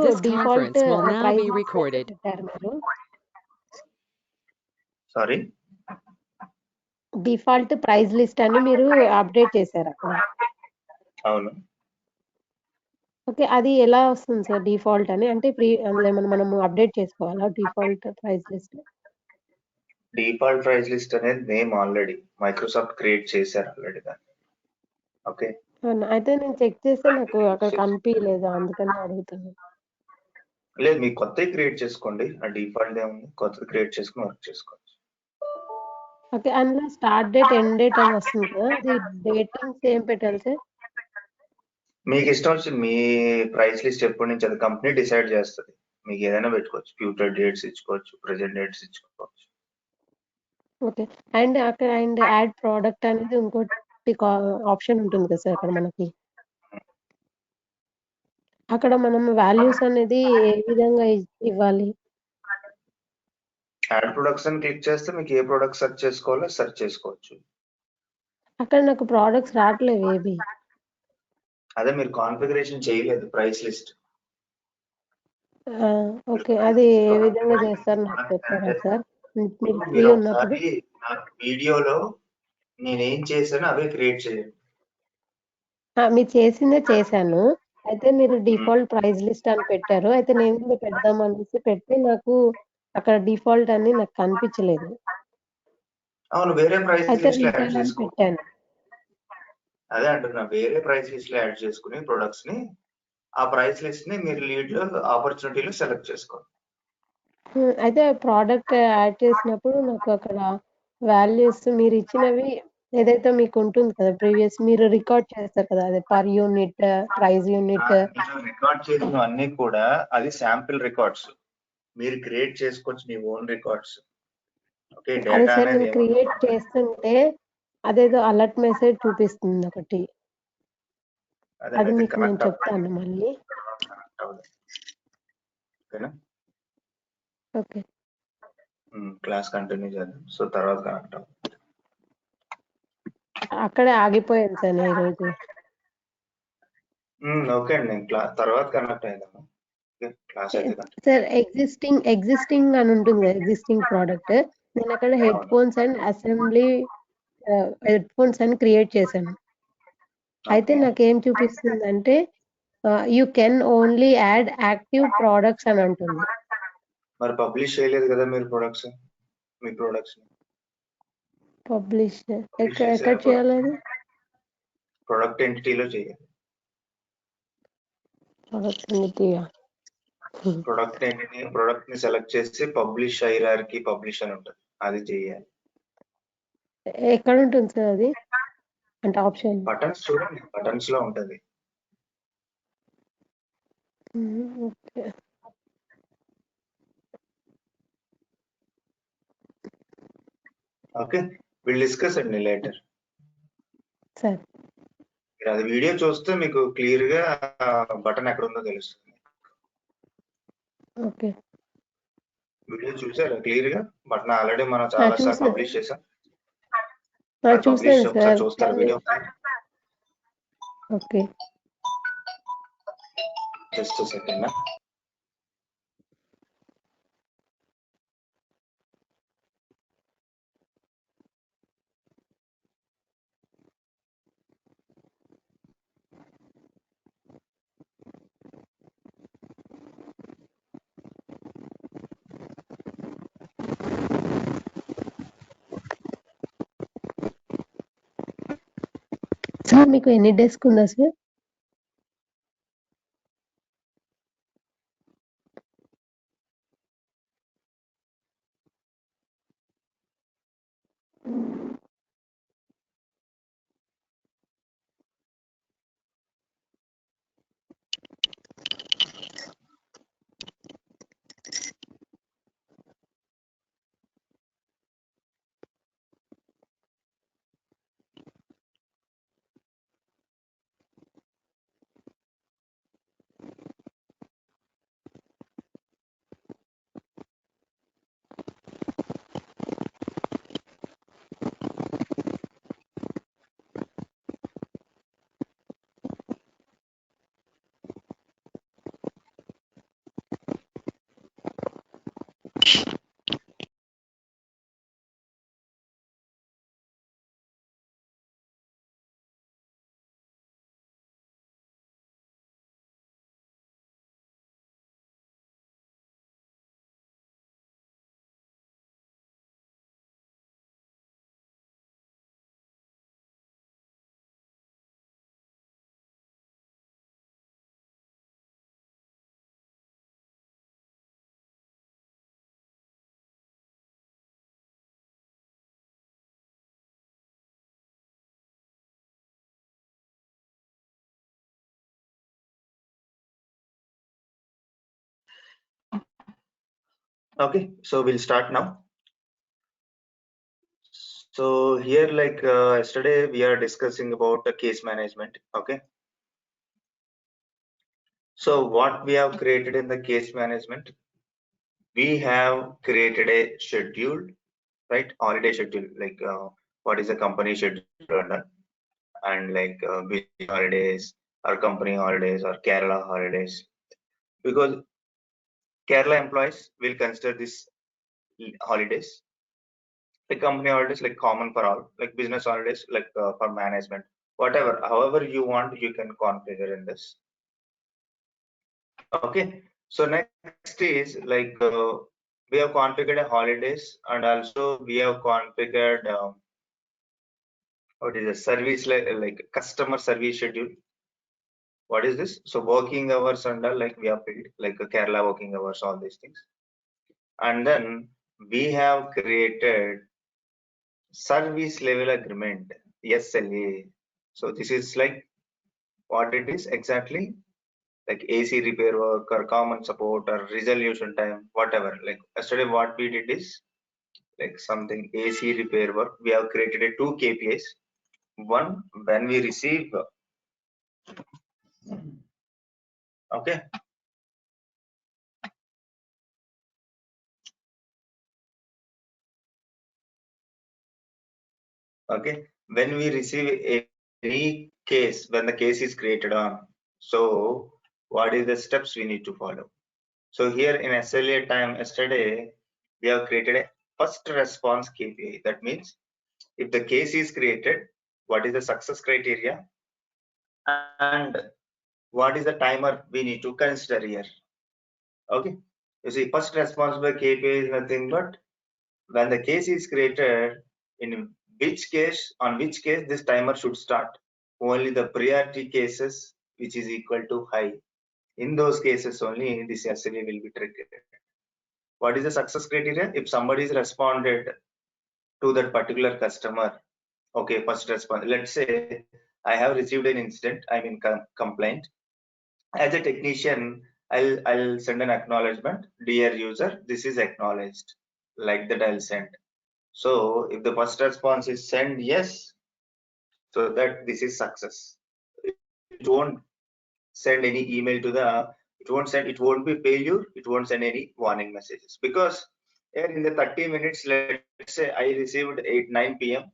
This default conference will now price be recorded. పెట్టారు మీరు. Sorry, default price list అని మీరు అప్డేట్ చేశారు అక్కడ. అవును. ఓకే, అది ఎలా వస్తుంది సార్ డిఫాల్ట్ అని? అంటే అందులో ఏమన్నా మనము అప్డేట్ చేసుకోవాలా default price list? Default price list అనేది నేమ్ ఆల్రెడీ మైక్రోసాఫ్ట్ క్రియేట్ చేశారు ఆల్రెడీ దాన్ని. ఓకే, అవునా? అయితే నేను చెక్ చేస్తే నాకు అక్కడ కనిపించలేదు, అందుకని అడుగుతున్నాను. లేదు మీకు కొత్తవి క్రియేట్ చేసుకోండి. ఆ డిఫాల్ట్ ఏముంది, కొత్తది క్రియేట్ చేసుకుని వర్క్ చేసుకోవచ్చు. ఓకే, అందులో స్టార్ట్ డేట్ ఎండ్ డేట్ అని వస్తుంది కదా, అది డేటింగ్స్ ఏం పెట్టాలి సార్? మీకు ఇష్టం వచ్చింది మీ ప్రైస్ లిస్ట్ ఎప్పటి నుంచి అది కంపెనీ డిసైడ్ చేస్తుంది. మీకు ఏదైనా పెట్టుకోవచ్చు, ఫ్యూచర్ డేట్స్ ఇచ్చుకోవచ్చు, ప్రెజెంట్ డేట్స్ ఇచ్చుకోవచ్చు. ఓకే, అండ్ అక్కడ యాడ్ ప్రోడక్ట్ అనేది ఇంకోటి ఆప్షన్ ఉంటుంది కదా సార్ అక్కడ మనకి. అక్కడ మనం వాల్యూస్ అనేది ఏ విధంగా ఇవ్వాలి? యాడ్ ప్రొడక్ట్స్ అని క్లిక్ చేస్తే మీకు ఏ ప్రొడక్ట్ సెర్చ్ చేసుకోవాలో సెర్చ్ చేసుకోవచ్చు. అక్కడ నాకు ప్రోడక్ట్స్ రావట్లేవు ఏవి. అదే మీరు కాన్ఫిగరేషన్ చేయలేదు ప్రైస్ లిస్ట్. ఓకే, అది ఏ విధంగా చేస్తారు నాకు చెప్తారా సార్ మీరు ఫ్రీ ఉన్నప్పుడు? వీడియోలో నేనేం చేశానో అవే క్రియేట్ చేయండి. మీరు చేసిందే చేశాను. అయితే మీరు డిఫాల్ట్ ప్రైస్ లిస్ట్ అని పెట్టారు. అయితే నేను కూడా పెడదాం అనేసి పెడితే నాకు అక్కడ డిఫాల్ట్ అని నాకు కనిపించలేదు. అవును, వేరే ప్రైస్ అయితే లిస్ట్ లో యాడ్ రీటైల్ అని చేసుకో. పెట్టాను. అదే అంటున్నా, వేరే ప్రైస్ లిస్ట్ లో యాడ్ చేసుకుని ప్రొడక్ట్స్ ని, ఆ ప్రైస్ లిస్ట్ ని మీరు లీడ్ లో ఆపర్చునిటీలో సెలెక్ట్ చేసుకోండి. అయితే ప్రోడక్ట్ యాడ్ చేసినప్పుడు నాకు అక్కడ వాల్యూస్ మీరు ఇచ్చినవి ఏదైతే మీకు ఉంటుంది కదా, ప్రీవియస్ మీరు రికార్డ్ చేస్తారు కదా, అదే per unit, price unit. Record చేసిన అన్ని కూడా అది శాంపిల్ రికార్డ్స్. మీరు క్రియేట్ చేసుకోవచ్చు మీ ఓన్ రికార్డ్స్. ఓకే, అదే డేటా సార్, అనేది నేను క్రియేట్ చేస్తుంటే అదేదో అలర్ట్ మెసేజ్ చూపిస్తుంది ఒకటి. అది మీకు నేను చెప్తాను మళ్ళీ. ఓకేనా? ఓకే, క్లాస్ కంటిన్యూ చేద్దాం. సో తర్వాత కనెక్ట్ అవ్వం. అక్కడే ఆగిపోయాను సార్ నేను ఈరోజు. ఓకే అండి, నేను తర్వాత కనెక్ట్ అయిదాము. క్లాస్ అయితే సార్ ఎగ్జిస్టింగ్ అని ఉంటుంది కదా, ఎగ్జిస్టింగ్ ప్రోడక్ట్. నేను అక్కడ head phones and assembly head phones అని క్రియేట్ చేశాను. అయితే నాకేం చూపిస్తుంది అంటే you can only add active products అని అంటుంది. మరి పబ్లిష్ చేయలేదు కదా మీరు ప్రొడక్ట్స్, మీ ప్రొడక్ట్స్ పబ్లిష్ ఎక్కడ చేయాలి? అది ప్రొడక్ట్ ఎంటిటీలో చేయాలి. ప్రొడక్ట్ ని సెలెక్ట్ చేసి పబ్లిష్ హైరార్కీ పబ్లిష్ అని ఉంటుంది, అది చేయాలి. ఎక్కడ ఉంటుంది సార్ అది? అంటే ఆప్షన్ బటన్స్ చూడండి, బటన్స్ లో ఉంటుంది. ఓకే, ఓకే, విల్ డిస్కస్ అండి లేటర్. సార్ మీరు అది వీడియో చూస్తే మీకు క్లియర్ గా బటన్ ఎక్కడ ఉందో తెలుస్తుంది. ఓకే, వీడియో చూసారా క్లియర్ గా? బటన్ ఆల్రెడీ మనం చాలా సార్లు పబ్లిష్ చేసాం. చూసాను సార్. చూస్తారు video. Okay, just second. Sir మీకు ఎన్ని డెస్క్ ఉందా sir? Okay, so we'll start now. So here, like yesterday, we are discussing about the case management. Okay. So what we have created in the case management, we have created a schedule, right? Holiday schedule, like what is the company schedule and like which holidays or company holidays or Kerala holidays, because Kerala employees will consider this holidays. The company holidays like common for all, like business holidays like for management, whatever, however you want, you can configure in this. Okay, so next is like we have configured a holidays, and also we have configured what is a service like customer service schedule. What is this? So working hours and all, like we have built like a Kerala working hours, all these things. And then we have created service level agreement, SLA. So this is like what it is exactly, like AC repair work or common support or resolution time, whatever. Like yesterday what we did is like something AC repair work. We have created a two KPIs. One, when we receive, okay, okay, when we receive any case, when the case is created on, so what is the steps we need to follow? So here in SLA time yesterday, we have created a first response KPI. That means if the case is created, what is the success criteria and what is the timer we need to consider here. Okay, you see, first response by KPI is nothing but when the case is created, in which case, on which case this timer should start. Only the priority cases which is equal to high. In those cases only this SLA will be triggered. What is the success criteria? If somebody is responded to that particular customer, okay, first response. Let's say I have received an incident, I mean complaint. As a technician, I'll send an acknowledgement. Dear user, this is acknowledged. Like that I'll send. So if the first response is send yes, so that this is success. It won't send any email to the, it won't be failure, it won't send any warning messages, because here in the 30 minutes, let's say I received 9 p.m.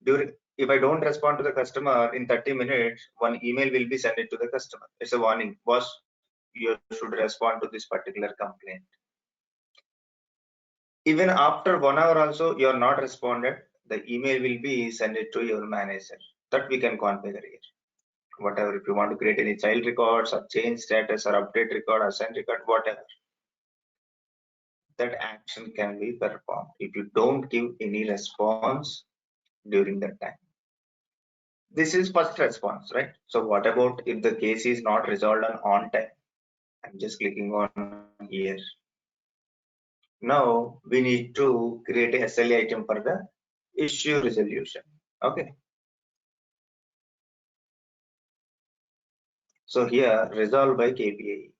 during, if I don't respond to the customer in 30 minutes, one email will be sent to the customer. It's a warning, boss, you should respond to this particular complaint. Even after 1 hour also you are not responded, the email will be sent to your manager. That we can configure here. Whatever, if you want to create any child records or change status or update record or send record, whatever, that action can be performed if you don't give any response during that time. This is first response, right? So what about if the case is not resolved on time? I'm just clicking on here. Now we need to create a SLA item for the issue resolution. Okay. So here resolve by KPI.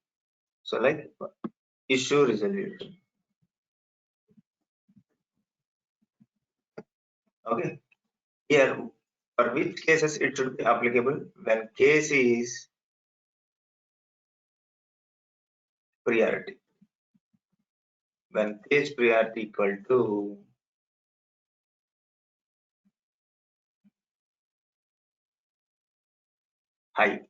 So like issue resolution. Okay. Here for which cases it should be applicable? When case is priority. When case priority equal to high.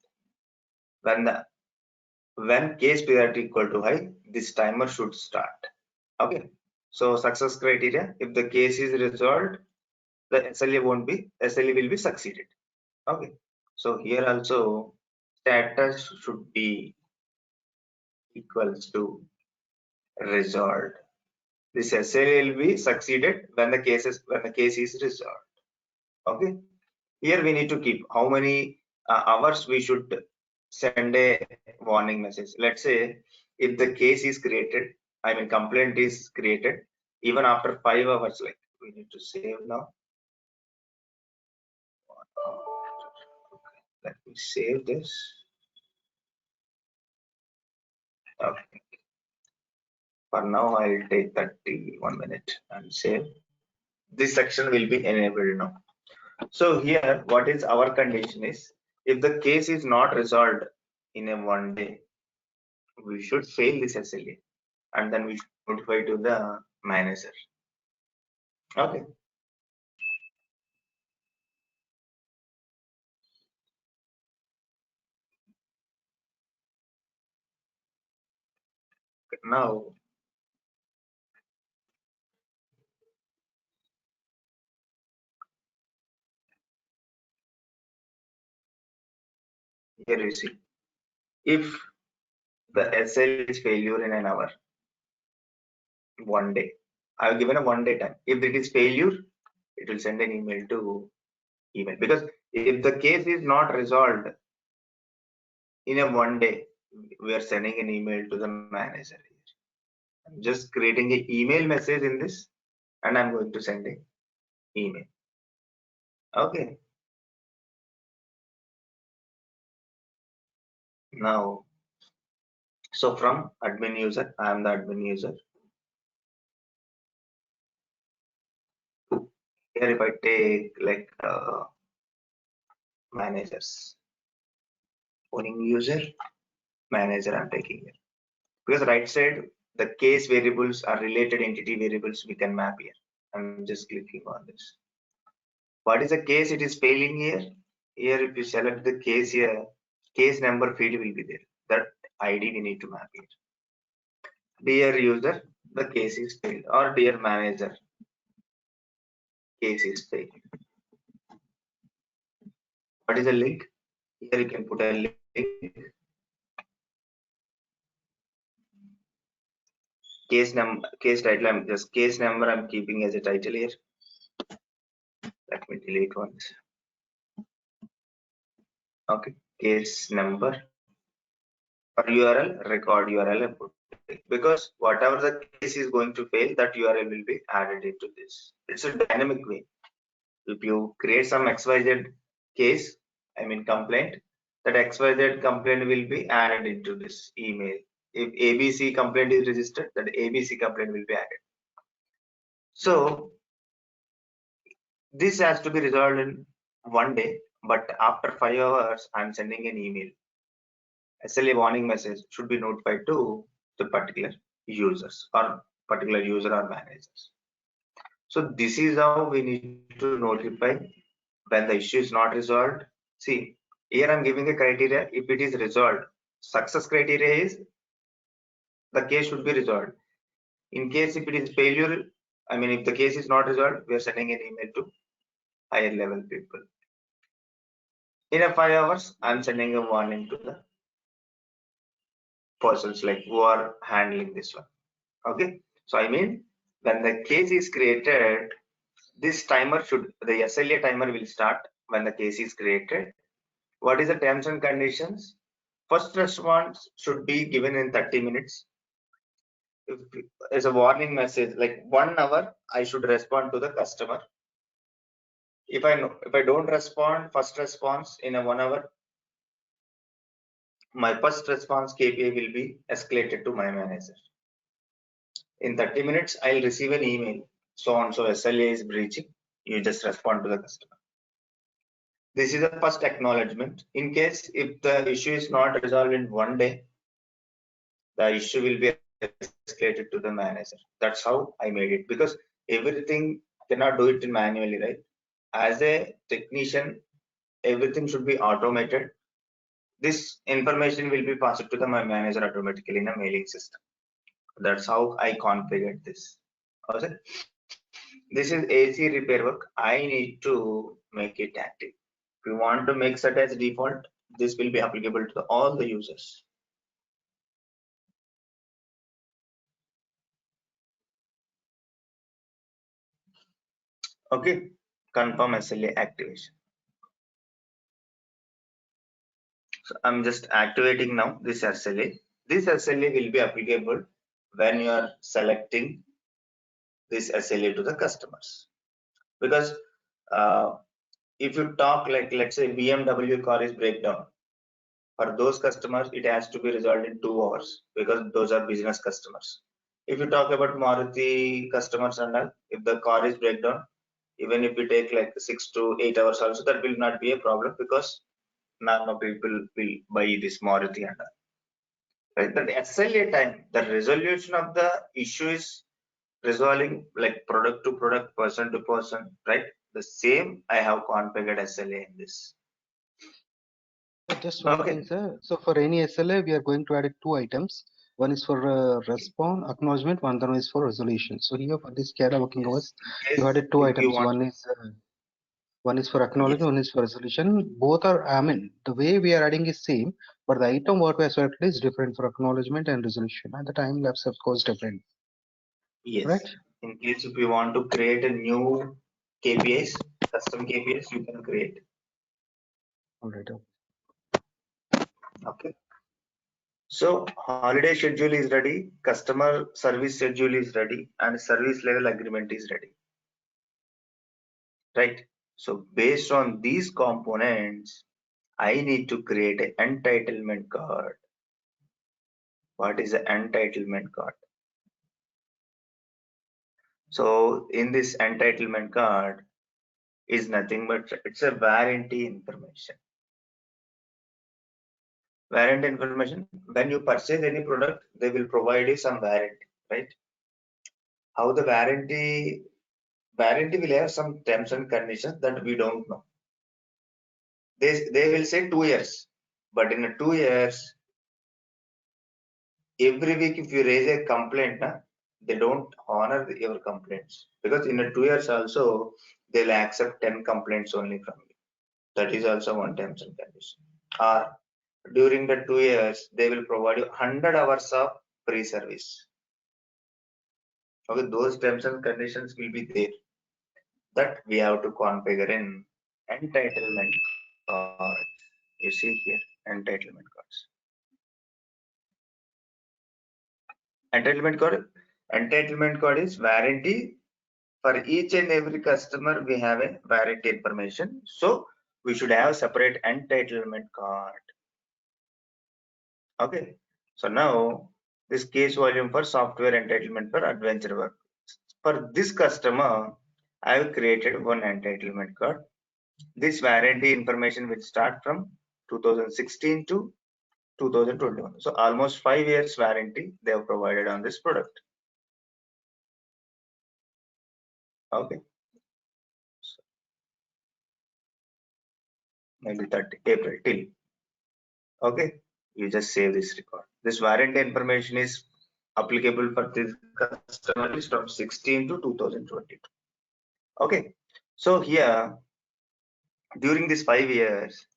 When case priority equal to high, this timer should start. Okay. So success criteria, if the case is resolved, the SLA will be succeeded. Okay. So here also status should be equals to resolved. This SLA will be succeeded when the case is resolved. Okay. Here we need to keep how many hours we should send a warning message. Let's say if the case is created, I mean complaint is created, even after 5 hours, like we need to save now. Let me save this. Okay. For now, I'll take 31 minutes and save. This section will be enabled now. So here, what is our condition is, if the case is not resolved in a 1 day, we should fail this SLA and then we should notify to the manager. Okay. Now, here you see, if the SL is failure in an hour, 1 day, I have given a 1 day time. If it is failure, it will send an email to email, because if the case is not resolved in a 1 day, we are sending an email to the manager. I'm just creating an email message in this and I'm going to send an email. Okay. Now, so from admin user, I am the admin user. Here if I take like managers, owning user, manager I'm taking here. Because right side, the case variables are related entity variables we can map here. I'm just clicking on this. What is the case it is failing here? Here if you select the case here, case number field will be there. That ID we need to map here. Dear user, the case is failed, or dear manager, case is failed. What is the link? Here you can put a link. Case number, case title, I'm just case number I'm keeping as a title here. Let me delete once. Okay, case number or URL, record URL and put it. Because whatever the case is going to fail, that URL will be added into this. It's a dynamic way. If you create some XYZ case, I mean complaint, that XYZ complaint will be added into this email. If ABC complaint is registered, that ABC complaint will be added. So this has to be resolved in 1 day, but after 5 hours, I'm sending an email. SLA warning message should be notified to the particular users or particular user or managers. So this is how we need to notify when the issue is not resolved. See, here I'm giving a criteria. If it is resolved, success criteria is the case should be resolved. In case if it is failure, I mean if the case is not resolved, we are sending an email to higher level people. In a 5 hours, I'm sending a warning to the persons like who are handling this one. Okay, so I mean when the case is created, this timer should, the SLA timer will start when the case is created. What is the terms and conditions? First response should be given in 30 minutes. If as a warning message, like 1 hour, I should respond to the customer. If I don't respond, first response in a 1 hour, my first response KPI will be escalated to my manager. In 30 minutes, I'll receive an email. So on, so SLA is breaching. You just respond to the customer. This is the first acknowledgement. In case if the issue is not resolved in 1 day, the issue will be escalated to the manager. That's how I made it, because everything cannot do it manually, right? As a technician, everything should be automated. This information will be passed to my manager automatically in a mailing system. That's how I configured this. Okay. This is AC repair work. I need to make it active. If you want to make set as default, this will be applicable to all the users. Okay, confirm SLA activation. So I'm just activating now this SLA. This SLA will be applicable when you are selecting this SLA to the customers. Because if you talk like, let's say BMW car is breakdown, for those customers, it has to be resolved in 2 hours because those are business customers. If you talk about Maruti customers and all, if the car is breakdown, even if we take like 6 to 8 hours also, that will not be a problem because normal people will buy this Maruti and all. Right? That SLA time, the resolution of the issue is resolving like product to product, person to person, right? The same I have configured SLA in this. Just one thing, sir. So for any SLA, we are going to add 2 items. One is for response acknowledgement, one is for resolution. So here for this SCADA working hours, you added 2 items. One is for acknowledgement, one is for resolution. Both are, I mean, the way we are adding is same, but the item what we have selected is different for acknowledgement and resolution, and the time lapse of course different. Yes. Right? In case if you want to create a new KPIs, custom KPIs, you can create. All right. Okay. So holiday schedule is ready, customer service schedule is ready, and service level agreement is ready. Right. So based on these components, I need to create an entitlement card. What is an entitlement card? So in this entitlement card is nothing but it's a warranty information. Warranty information, when you purchase any product, they will provide you some warranty, right? How the warranty will have some terms and conditions that we don't know. They will say 2 years, but in a 2 years, every week if you raise a complaint, they don't honor your complaints, because in a 2 years also they'll accept 10 complaints only from you. That is also one terms and condition. Or during the 2 years, they will provide you 100 hours of free service. Okay, those terms and conditions will be there. That we have to configure in entitlement card. You see here, entitlement cards. Entitlement card is warranty. For each and every customer, we have a warranty information. So we should have separate entitlement card. Okay. So now this case volume for software entitlement for adventure work. For this customer, I have created one entitlement card. This warranty information will start from 2016 to 2021. So almost 5 years warranty they have provided on this product. Okay. So maybe 30 April till. Okay. You just save this record. This warranty information is applicable for this customer is from 16 to 2022. Okay. So here during these 5 years,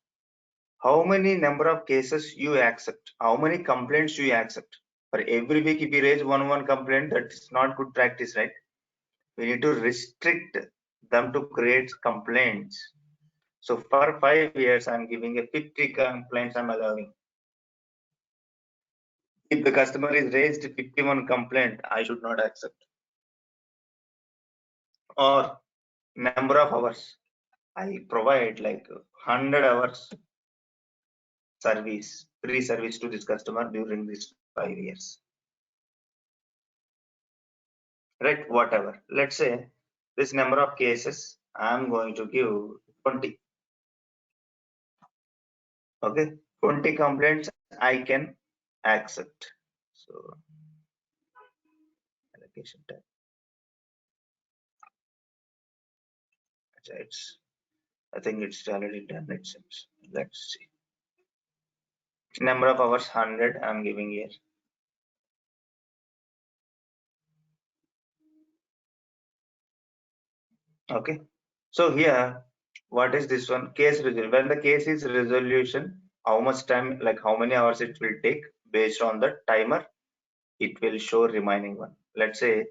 how many number of cases you accept, how many complaints you accept. For every week if you raise one complaint, that's not good practice, right? We need to restrict them to create complaints. So for 5 years I'm giving a 50 complaints I'm allowing. If the customer is raised 51 complaint, I should not accept. Or number of hours, I provide like 100 hours service, free service to this customer during these 5 years. Right, whatever. Let's say this number of cases, I'm going to give 20. Okay, 20 complaints I can accept. So allocation time. I think it's already done, it seems. Let's see. Number of hours 100 I'm giving here. Okay, so here what is this one? Case resolution. When the case is resolution, how much time, like how many hours it will take, based on the timer it will show remaining one. Let's say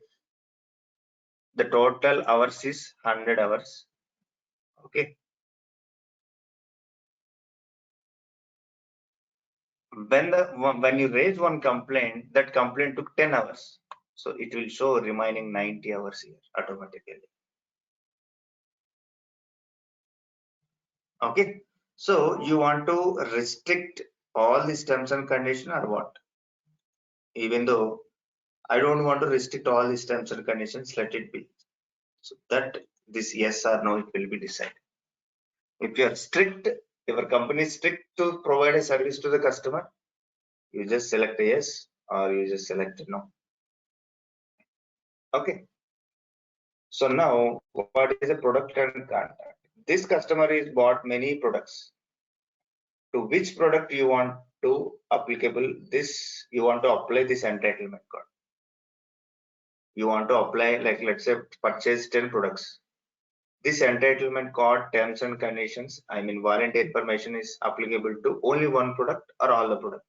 the total hours is 100 hours. Okay, when you raise one complaint, that complaint took 10 hours, so it will show remaining 90 hours here automatically. Okay, so you want to restrict all these terms and conditions or what? Even though I don't want to restrict all these terms and conditions, let it be. So that this yes or no, it will be decided. If you are strict, your company is strict to provide a service to the customer, you just select a yes or you just select a no. Okay. So now, what is a product and contact? This customer is bought many products. To which product you want to applicable this? You want to apply this entitlement card. You want to apply, like let's say purchase 10 products. This entitlement card terms and conditions, I mean warranty information is applicable to only one product or all the product.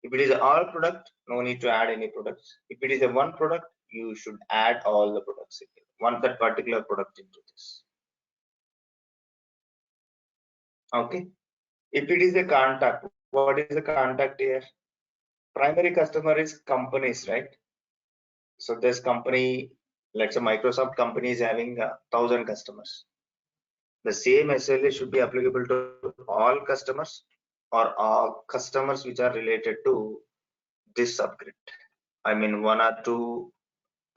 If it is all product, no need to add any products. If it is a one product, you should add all the products. Want that particular product into this. Okay. If it is a contact, what is the contact here? Primary customer is companies, right? So this company, let's say Microsoft company is having 1,000 customers. The same SLA should be applicable to all customers or all customers which are related to this subgrid. I mean, one or two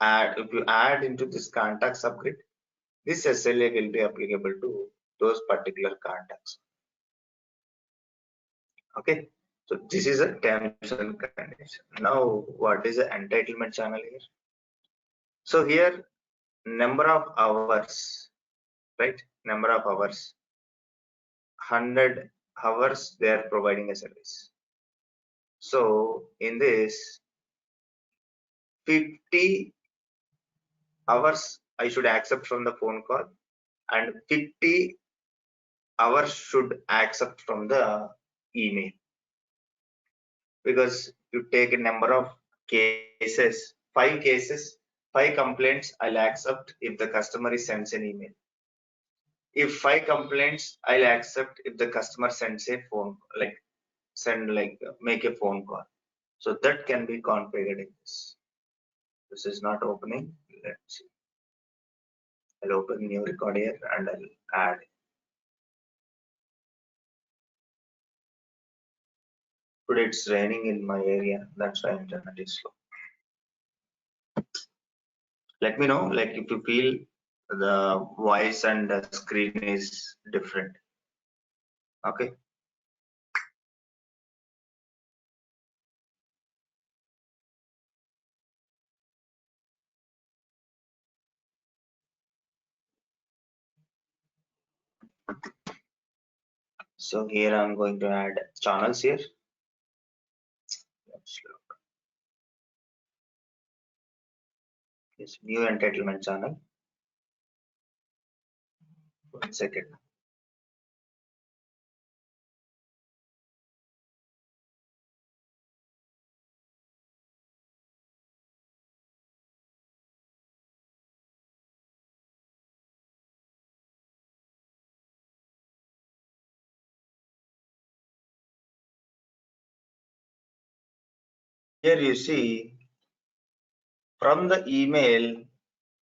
add, if you add into this contact subgrid, this SLA will be applicable to those particular contacts. Okay, so this is a terms and condition. Now, what is the entitlement channel here? So here, number of hours, right? Number of hours, 100 hours they are providing a service. So in this 50 hours I should accept from the phone call and 50 hours should accept from the email, because you take a number of cases, 5 cases, 5 complaints I'll accept if the customer sends an email. If 5 complaints I'll accept if the customer sends a phone, make a phone call. So that can be configured in this. This is not opening. Let's see. I'll open new record here and I'll add. Today it's raining in my area. That's why internet is slow. Let me know, like if you feel the voice and the screen is different. Okay. So here I'm going to add channels here. Let's look. This new entitlement channel. 1 second. Here you see from the email,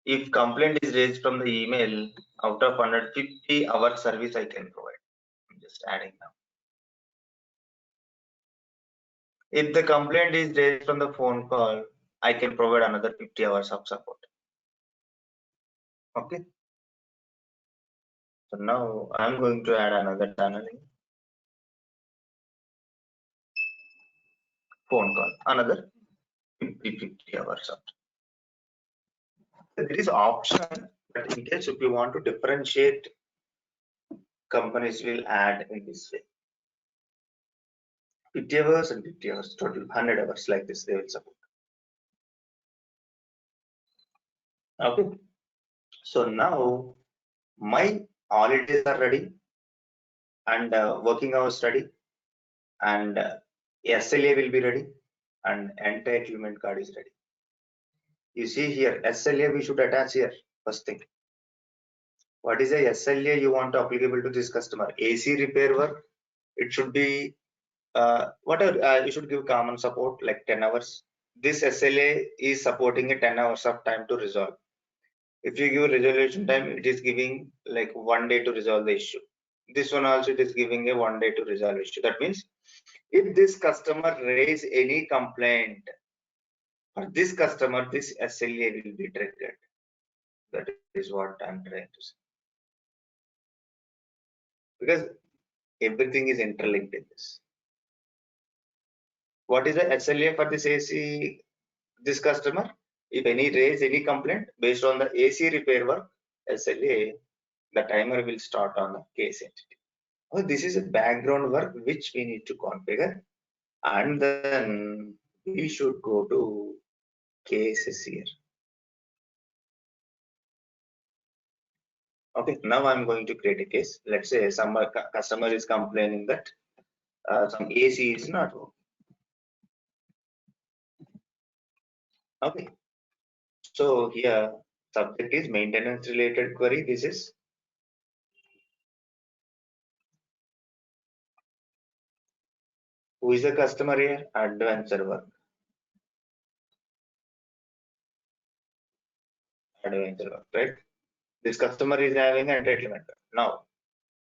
if complaint is raised from the email, out of 150 hour service I can provide. I'm just adding now. If the complaint is raised from the phone call, I can provide another 50 hours of support. Okay. So now I'm going to add another channeling. Phone call, another 50 hours of. There is option, but in case if you want to differentiate, companies will add in this way. 50 hours and 50 hours, total 100 hours like this they will support. Okay. So now my holidays are ready and working hours ready and SLA will be ready and entitlement card is ready. You see here SLA we should attach here first thing. What is a SLA you want to applicable to this customer? AC repair work, it should be whatever you should give common support like 10 hours. This SLA is supporting a 10 hours of time to resolve. If you give resolution time, it is giving like 1 day to resolve the issue. This one also it is giving a 1 day to resolve issue. That means if this customer raise any complaint For this customer, this SLA will be triggered. That is what I'm trying to say. Because everything is interlinked in this. What is the SLA for this AC, this customer? If any raise any complaint based on the AC repair work, SLA, the timer will start on the case entity. Oh, this is a background work which we need to configure, and then we should go to cases here. Okay, now I'm going to create a case. Let's say some customer is complaining that some AC is not working. Okay, so here subject is maintenance related query. This is who is the customer here? Adventure work. Adventure work, right? This customer is having an entitlement. Now,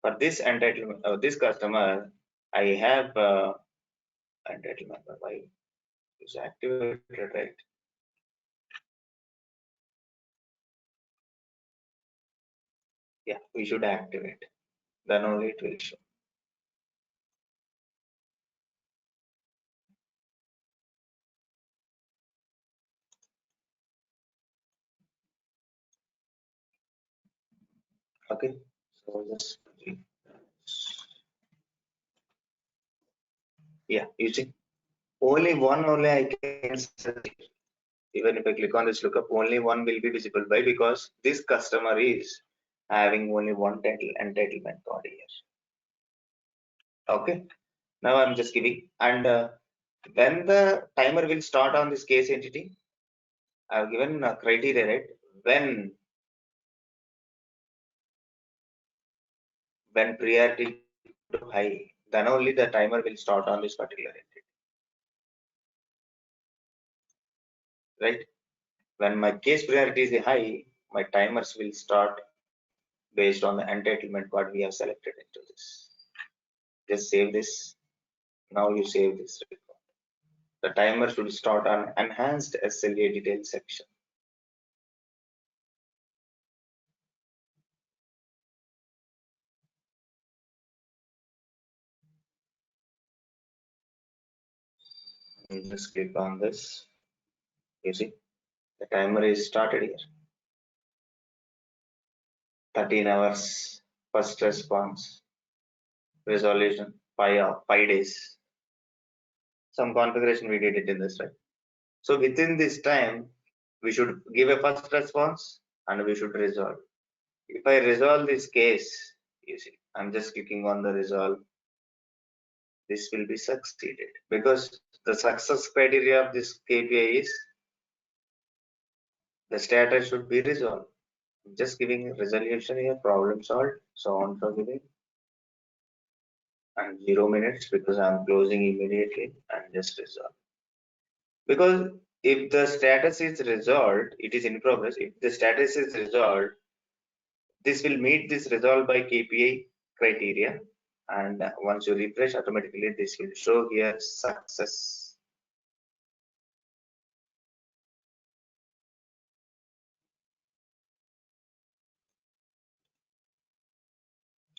for this entitlement, this customer, I have entitlement. Why is activated, right? Yeah, we should activate. Then only it will show. Okay, so just yeah, you see, only one only I can select. Even if I click on this lookup, only one will be visible. Why? Because this customer is having only one entitlement card here. Okay, now I'm just giving, and when the timer will start on this case entity, I've given a criteria, right? When priority to high, then only the timer will start on this particular entity, right? When my case priority is high, my timers will start based on the entitlement card we have selected into this. Just save this. Now you save this record. The timer should start on enhanced SLA detail section. And just click on this. You see, the timer is started here. 13 hours, first response, resolution, 5 days. Some configuration we did it in this, right? So within this time, we should give a first response and we should resolve. If I resolve this case, you see, I'm just clicking on the resolve. This will be succeeded because the success criteria of this KPI is the status should be resolved. I'm just giving resolution here, problem solved, so on so giving, and 0 minutes because I'm closing immediately and just resolve. Because if the status is resolved, it is in progress. If the status is resolved, this will meet this resolved by KPI criteria, and once you refresh, automatically this will show here success.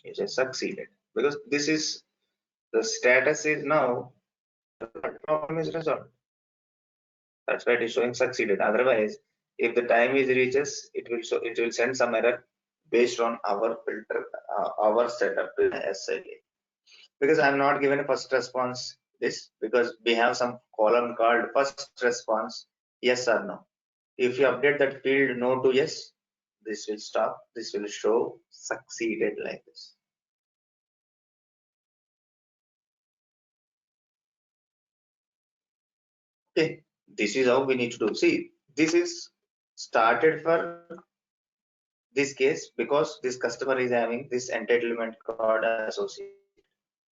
It has succeeded because this is the status is now the problem is resolved. That's why it is showing succeeded. Otherwise, if the time is reaches, it will send some error based on our filter, our setup in SLA. Because I'm not given a first response this because we have some column called first response yes or no. If you update that field no to yes, this will stop. This will show succeeded like this. Okay, this is how we need to do. See, this is started for this case because this customer is having this entitlement card associated.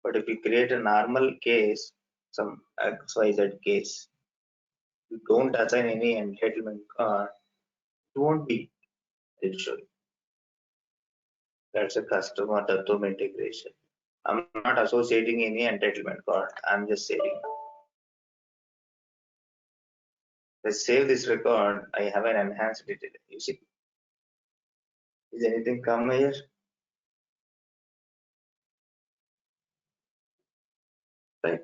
But if you create a normal case, some XYZ case, you don't assign any entitlement card, it won't be. It should. That's a customer Tattoo integration. I'm not associating any entitlement card. I'm just saving. Let's save this record. I have an enhanced detail. You see, is anything come here? Right.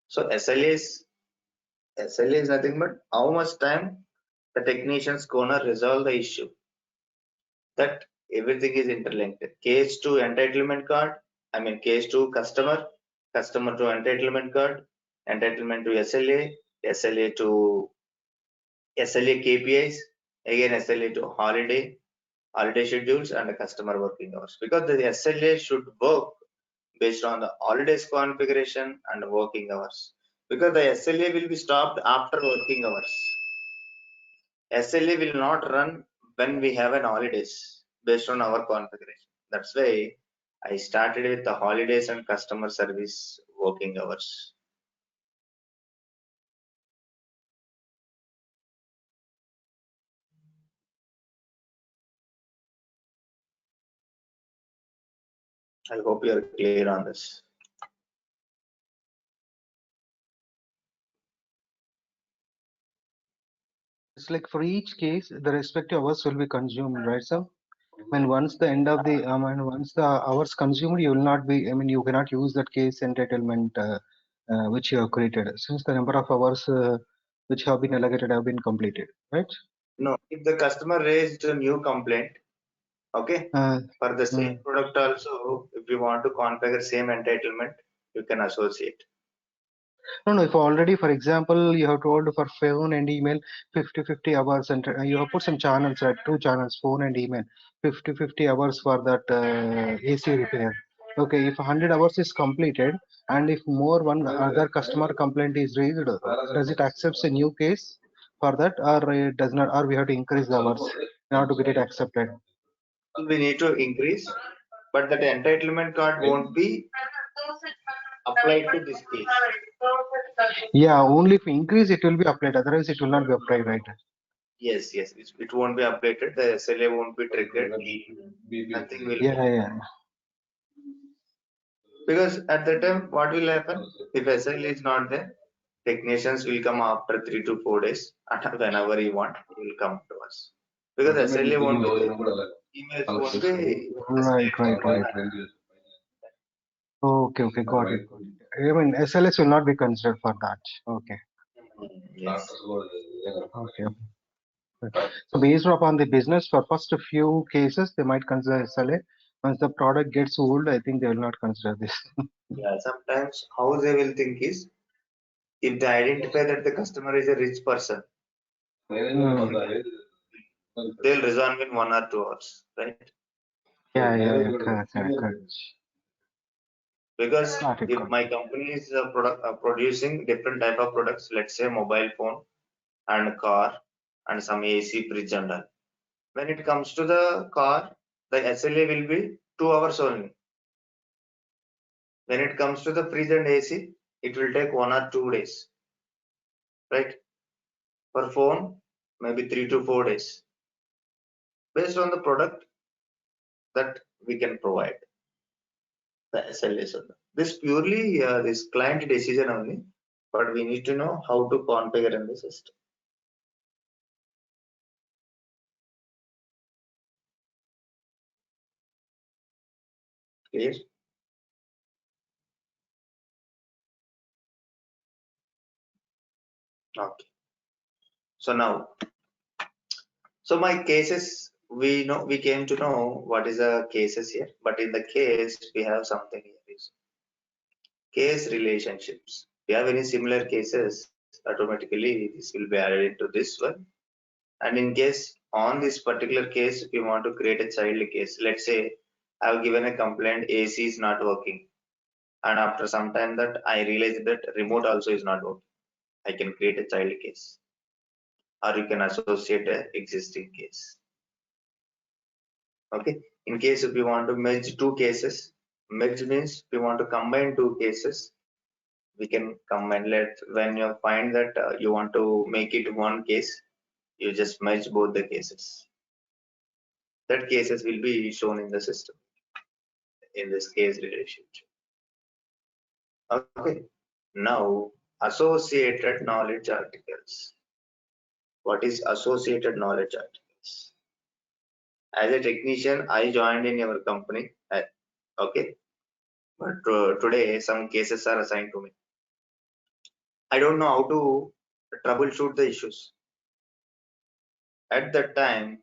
So SLA is nothing but how much time the technician's gonna resolve the issue. That everything is interlinked. Case to entitlement card, I mean case to customer, customer to entitlement card, entitlement to SLA, SLA to SLA KPIs, again SLA to holiday schedules and the customer working hours. Because the SLA should work based on the holidays configuration and working hours. Because the SLA will be stopped after working hours. SLA will not run when we have an holidays based on our configuration. That's why I started with the holidays and customer service working hours. I hope you are clear on this. It's like for each case, the respective hours will be consumed, right, sir? When once the end of the and once the hours consumed, you will not be. I mean, you cannot use that case entitlement which you have created, since the number of hours which have been allocated have been completed, right? No, if the customer raised a new complaint, okay, for the same product also, if you want to configure same entitlement, you can associate. No, if already, for example, you have told for phone and email 50 hours, and you have put some channels, right? Two channels, phone and email, 50 hours for that AC repair. Okay, if 100 hours is completed, and if more one other customer complaint is raised, does it accepts a new case for that, or it does not, or we have to increase the hours in order to get it accepted? We need to increase, but that entitlement card won't be applied to this case. Yeah, only if increase it will be applied, otherwise it will not be applied, right? Yes, it won't be updated. The SLA won't be triggered. Nothing will. Yeah. Because at the time, what will happen if SLA is not there? Technicians will come after 3 to 4 days, and whenever you want, he will come to us. Because SLA won't be there. Emails won't be. Right. Okay, got it. I mean, SLS will not be considered for that. Okay. Yes. Okay. So based upon the business, for first few cases, they might consider SLA. Once the product gets old, I think they will not consider this. Yeah. Sometimes how they will think is, if they identify that the customer is a rich person, okay, they'll resolve in 1 or 2 hours, right? Yeah, correct. Because Got it. if my company is producing different type of products, let's say mobile phone and car and some AC, fridge and all. When it comes to the car, the SLA will be 2 hours only. When it comes to the fridge and AC, it will take 1 or 2 days, right? For phone, maybe 3 to 4 days, based on the product that we can provide the SLAs. This purely this client decision only, but we need to know how to configure in the system. Clear? Okay. So now, so my cases, we came to know what is the cases here, but in the case we have something here is case relationships. If you have any similar cases, automatically this will be added into this one. And in case on this particular case, if you want to create a child case, let's say I have given a complaint AC is not working, and after some time that I realized that remote also is not working, I can create a child case, or you can associate a existing case. Okay, in case if you want to merge two cases, merge means if you want to combine two cases, we can combine. When you find that you want to make it one case, you just merge both the cases. That cases will be shown in the system in this case relationship. Okay, now associated knowledge articles. what is associated knowledge articles. As a technician, I joined in your company. Okay, but today some cases are assigned to me. I don't know how to troubleshoot the issues. At that time,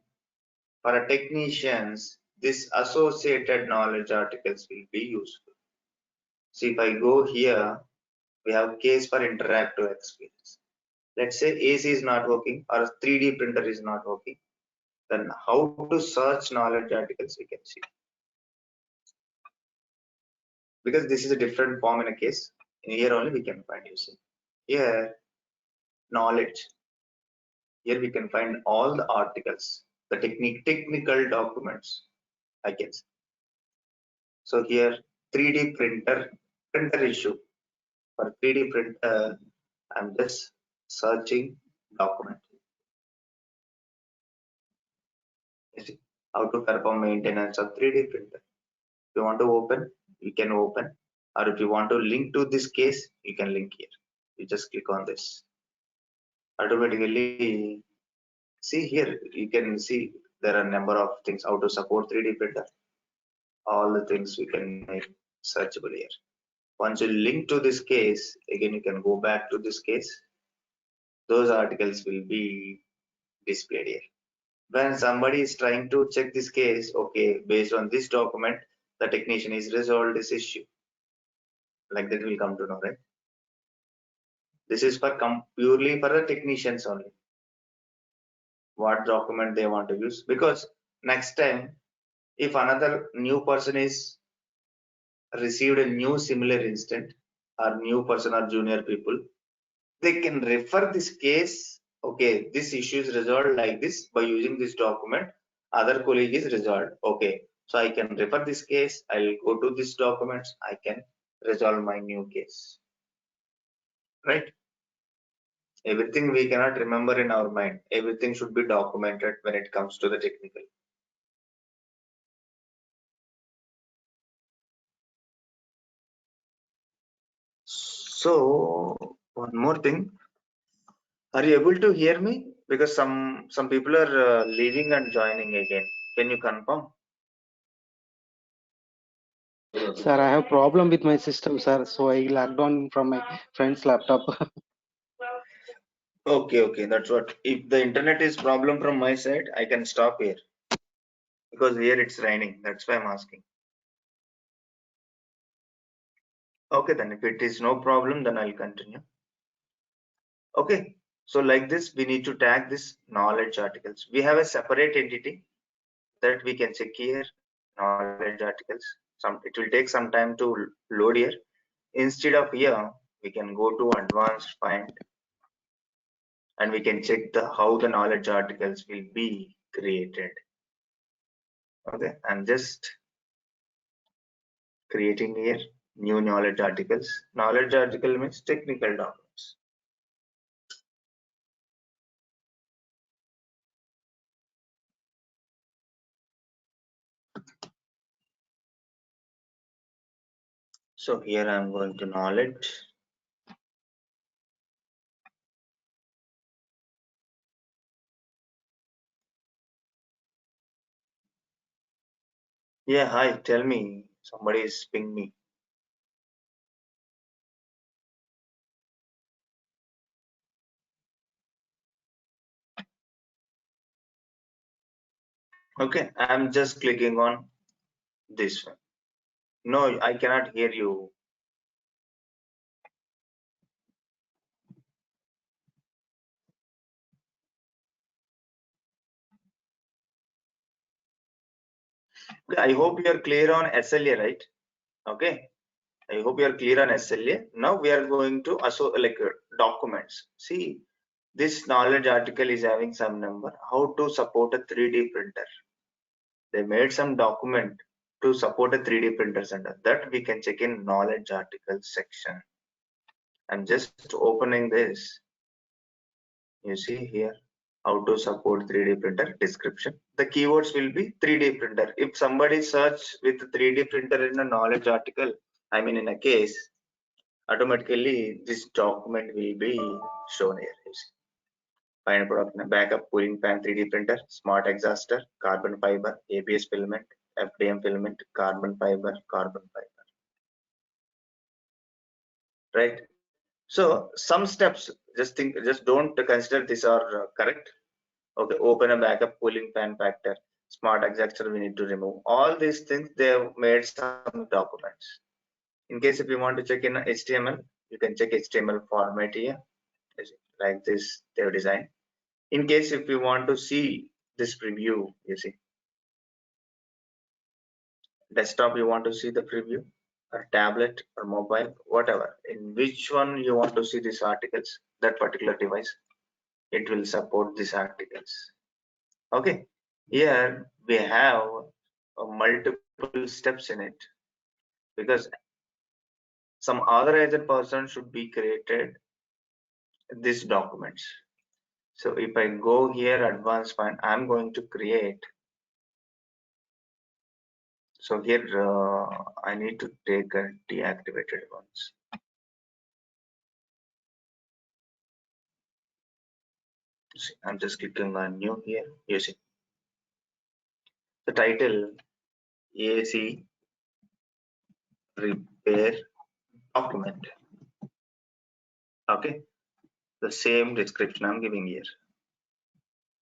for a technicians, this associated knowledge articles will be useful. See, if I go here, we have case for interactive experience. Let's say AC is not working or a 3D printer is not working. Then how to search knowledge articles we can see. Because this is a different form in a case. In here only we can find using. Here, knowledge. Here we can find all the articles, the technical documents, I guess. So here 3D printer issue. For 3D printer, I'm just searching document. You see, how to perform maintenance of 3D printer. If you want to open, you can open. Or if you want to link to this case, you can link here. You just click on this. Automatically, see here, you can see there are a number of things how to support 3D printer. All the things we can make searchable here. Once you link to this case, again you can go back to this case. Those articles will be displayed here. When somebody is trying to check this case, okay, based on this document, the technician is resolved this issue. Like that will come to know, right? This is for purely for the technicians only. What document they want to use, because next time if another new person is received a new similar incident or new person or junior people, they can refer this case. Okay, this issue is resolved like this by using this document. Other colleague is resolved. Okay, so I can refer this case. I'll go to this documents. I can resolve my new case. Right? Everything we cannot remember in our mind. Everything should be documented when it comes to the technical. So one more thing. Are you able to hear me? Because some people are leaving and joining again. Can you confirm? Sir, I have problem with my system, sir. So I logged on from my friend's laptop. Okay, that's what. If the internet is problem from my side, I can stop here. Because here it's raining. That's why I'm asking. Okay, then if it is no problem, then I'll continue. Okay, so like this, we need to tag this knowledge articles. We have a separate entity that we can check here, knowledge articles. It will take some time to load here. Instead of here, we can go to advanced find and we can check how the knowledge articles will be created. Okay, I'm just creating here new knowledge articles. Knowledge article means technical documents. So here I'm going to knowledge. Yeah, hi, tell me. Somebody is pinging me. Okay, I'm just clicking on this one. No, I cannot hear you. I hope you are clear on SLA, right? Okay, I hope you are clear on SLA. Now we are going to documents. See, this knowledge article is having some number. How to support a 3D printer? They made some document to support a 3D printer center. That we can check in knowledge articles section. I'm just opening this. You see here how to support 3D printer description. The keywords will be 3D printer. If somebody search with 3D printer in a knowledge article, I mean in a case, automatically this document will be shown here. Final product, backup cooling fan 3D printer, smart exhauster, carbon fiber, ABS filament, FDM filament, carbon fiber, right? So some steps, just don't consider these are correct. Okay, open a backup cooling fan factor, smart exhauster we need to remove. All these things they have made some documents. In case if you want to check in HTML, you can check HTML format here, like this they have designed. In case if you want to see this preview, you see desktop, you want to see the preview, or tablet or mobile, whatever, in which one you want to see these articles, that particular device, it will support these articles. Okay, here we have multiple steps in it, because some authorized person should be created these documents. So if I go here advanced file, I'm going to create. So here I need to take deactivated ones. See, I'm just clicking on new here. You see the title, AC repair document. Okay, the same description I'm giving here.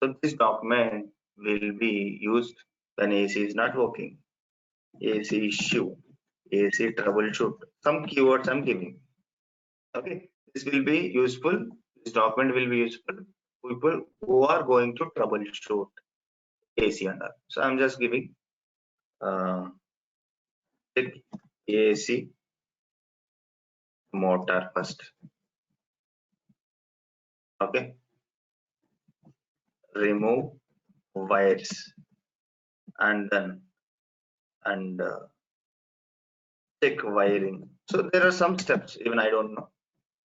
So this document will be used when AC is not working, AC issue, AC troubleshoot. Some keywords I'm giving. Okay, this will be useful. This document will be useful people who are going to troubleshoot AC and all. So I'm just giving check AC motor first. Okay, remove wires and then check wiring. So there are some steps, even I don't know.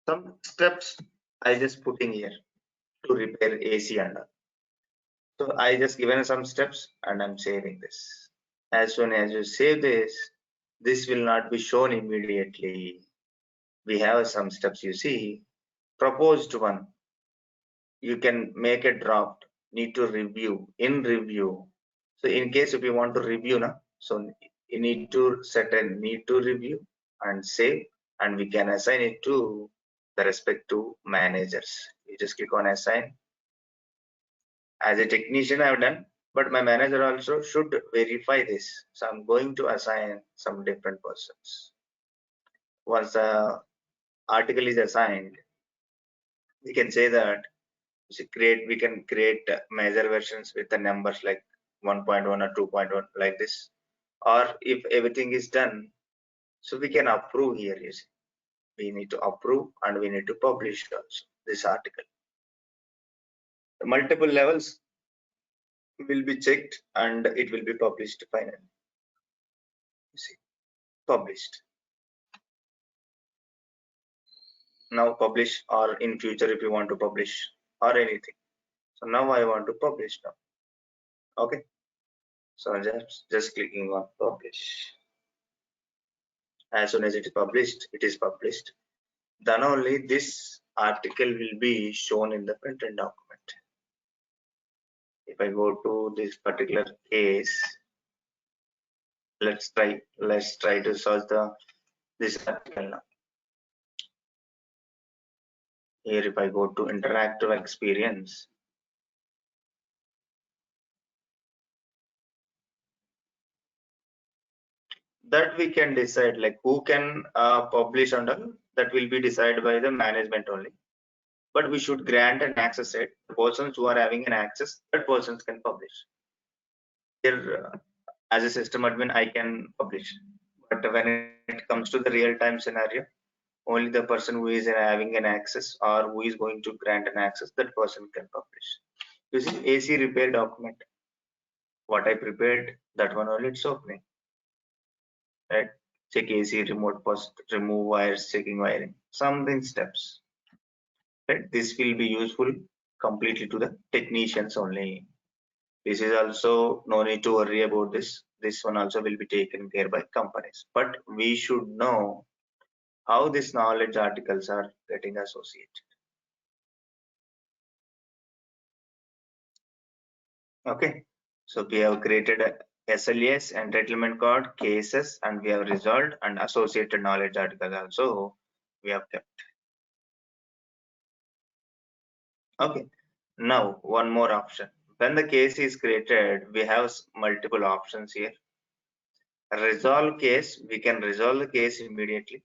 Some steps I just put in here to repair AC and all. So I just given some steps and I'm saving this. As soon as you save this, this will not be shown immediately. We have some steps, you see. Proposed one, you can make a draft, need to review, in review. So in case if you want to review, so you need to set a need to review and save, and we can assign it to the respective managers. You just click on assign. As a technician I've done, but my manager also should verify this. So I'm going to assign some different persons. Once the article is assigned, we can say that we can create major versions with the numbers like 1.1 or 2.1 like this. Or if everything is done, so we can approve here. You see, we need to approve and we need to publish also this article. The multiple levels will be checked and it will be published finally. You see, published. Now publish, or in future if you want to publish or anything. So now I want to publish now. Okay, so just clicking on publish. As soon as it is published, then only this article will be shown in the printed document. If I go to this particular case, let's try to search this article now. Here if I go to interactive experience, that we can decide like who can publish under, that will be decided by the management only, but we should grant an access set. The persons who are having an access, that persons can publish. Here as a system admin I can publish, but when it comes to the real-time scenario, only the person who is having an access or who is going to grant an access, that person can publish. This is AC repair document. What I prepared, that one only it's opening. Right? Check AC remote post, remove wires, checking wiring, something steps. Right? This will be useful completely to the technicians only. This is also no need to worry about this. This one also will be taken care by companies. But we should know how these knowledge articles are getting associated. Okay, so we have created SLAs, entitlement card, cases, and we have resolved, and associated knowledge articles also we have kept. Okay, now one more option. When the case is created, we have multiple options here. Resolve case, we can resolve the case immediately,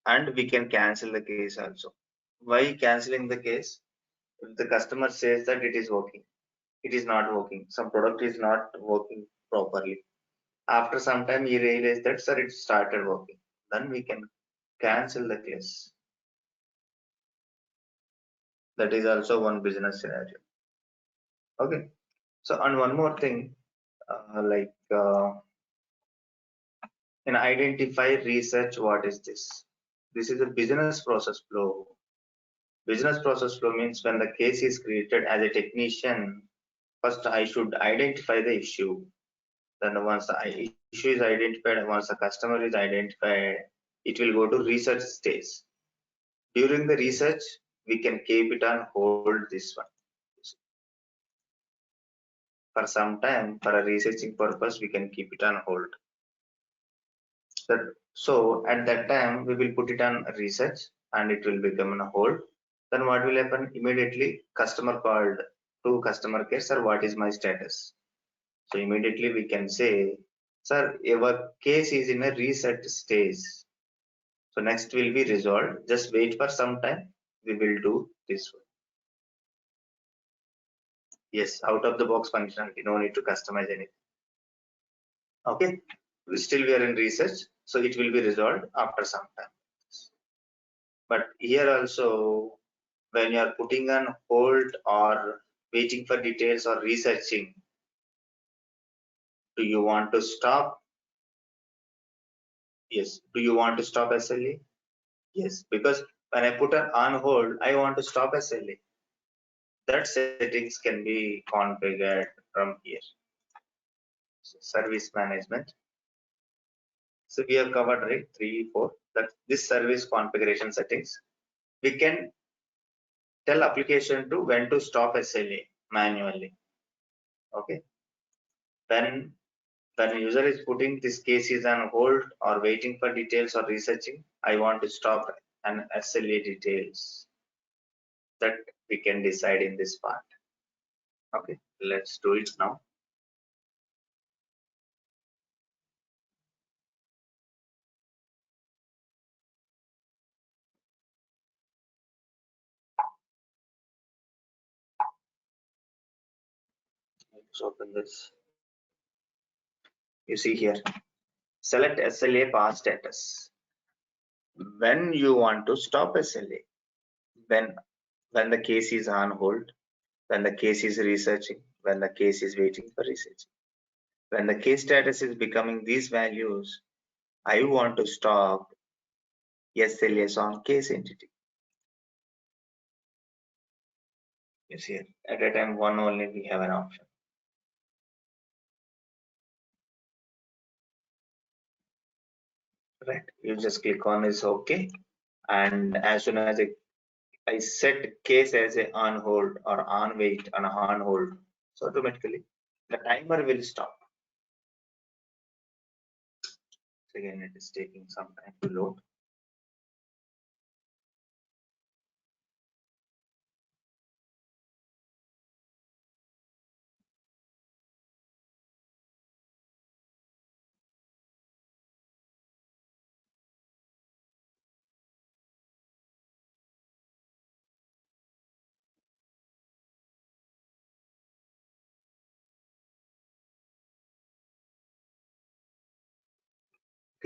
and we can cancel the case also. Why canceling the case? If the customer says that it is working, it is not working, some product is not working properly. After some time, he realized that, sir, it started working. Then we can cancel the case. That is also one business scenario. Okay. So, and one more thing, in identify research, what is this? This is a business process flow. Business process flow means when the case is created as a technician, first I should identify the issue. Then once the issue is identified, once the customer is identified, it will go to research stage. During the research, we can keep it on hold, this one. For some time, for a researching purpose, we can keep it on hold. So at that time, we will put it on research and it will become on hold. Then what will happen? Immediately, customer called to customer care, sir, what is my status? So immediately we can say, sir, your case is in a research stage. So next will be resolved. Just wait for some time. We will do this one. Yes, out of the box functionality, no need to customize anything. Okay, still we are in research, so it will be resolved after some time. But here also, when you are putting on hold or waiting for details or researching, do you want to stop? Yes. Do you want to stop SLA? Yes, because when I put on hold, I want to stop SLA. That settings can be configured from here. So service management. So we have covered, right, 3, 4. That this service configuration settings. We can tell application to when to stop SLA manually. Okay. When user is putting this case is on hold or waiting for details or researching, I want to stop an SLA details. That we can decide in this part. Okay, let's do it now. Let's open this. You see here, select SLA pass status. When you want to stop SLA, when the case is on hold, when the case is researching, when the case is waiting for researching. When the case status is becoming these values, I want to stop SLAs on case entity. You see, at a time one only we have an option. Right, you just click on this OK, and as soon as I set case as a on hold or on wait and on hold, so automatically the timer will stop. So again, it is taking some time to load.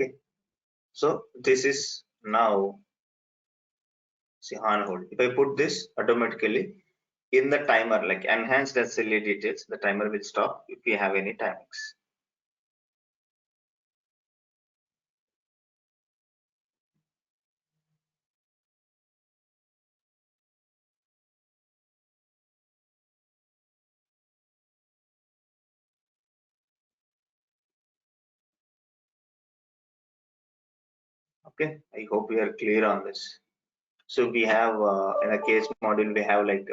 Okay, so this is now see on hold. If I put this automatically in the timer, like enhanced SLA details, the timer will stop if we have any timings. Okay, I hope we are clear on this. So we have in a case module, we have like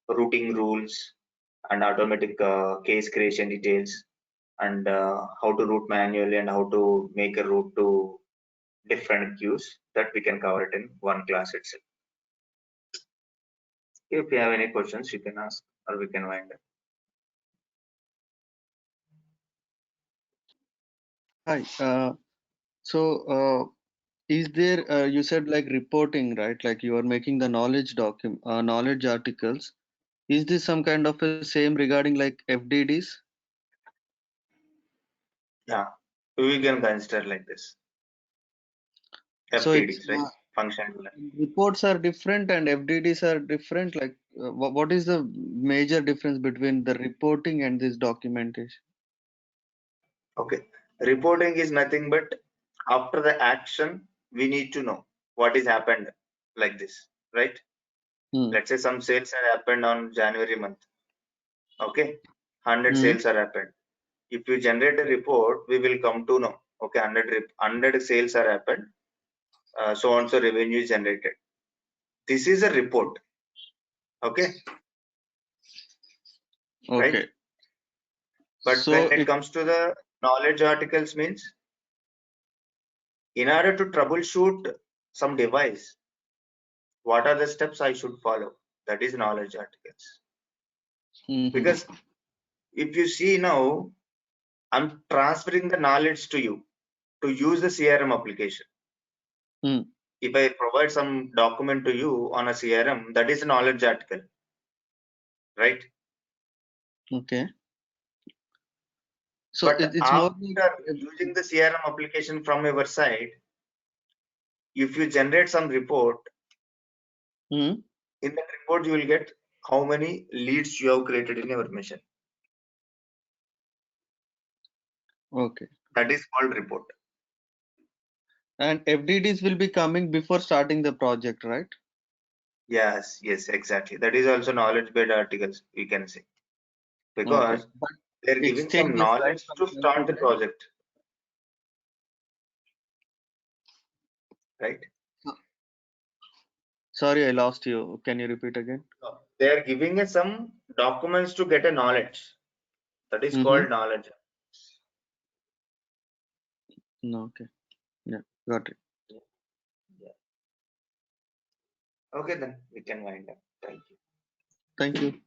routing rules, and automatic case creation details, and how to route manually and how to make a route to different queues, that we can cover it in one class itself. If you have any questions, you can ask or we can wind up. Hi. Is there, you said like reporting, right? Like you are making the knowledge knowledge articles. Is this some kind of a same regarding like FDDs? Yeah, we can consider like this. So it's FDDs, right? Functional. reports are different and FDDs are different. Like what is the major difference between the reporting and this documentation? Okay, reporting is nothing but after the action, we need to know what is happened like this, right? Let's say some sales have happened on January month. Okay, 100 sales are happened. If you generate a report, we will come to know. Okay, 100 sales are happened. So and so revenue is generated. This is a report. Okay. Okay. Right? But So when it comes to the knowledge articles, means in order to troubleshoot some device, what are the steps I should follow? That is knowledge articles. Because if you see now, I'm transferring the knowledge to you to use the CRM application. If I provide some document to you on a CRM, that is a knowledge article, right? Okay. So But it's after more using the CRM application from your side, if you generate some report, in that report you will get how many leads you have created in your mission. Okay. That is called report. And FDDs will be coming before starting the project, right? Yes, exactly. That is also knowledge-based articles, we can say. Because they're giving some knowledge to start the project. Right? Sorry, I lost you. Can you repeat again? They are giving us some documents to get a knowledge. That is called knowledge. Okay. Yeah, got it. Yeah. Okay, then we can wind up. Thank you. Thank you.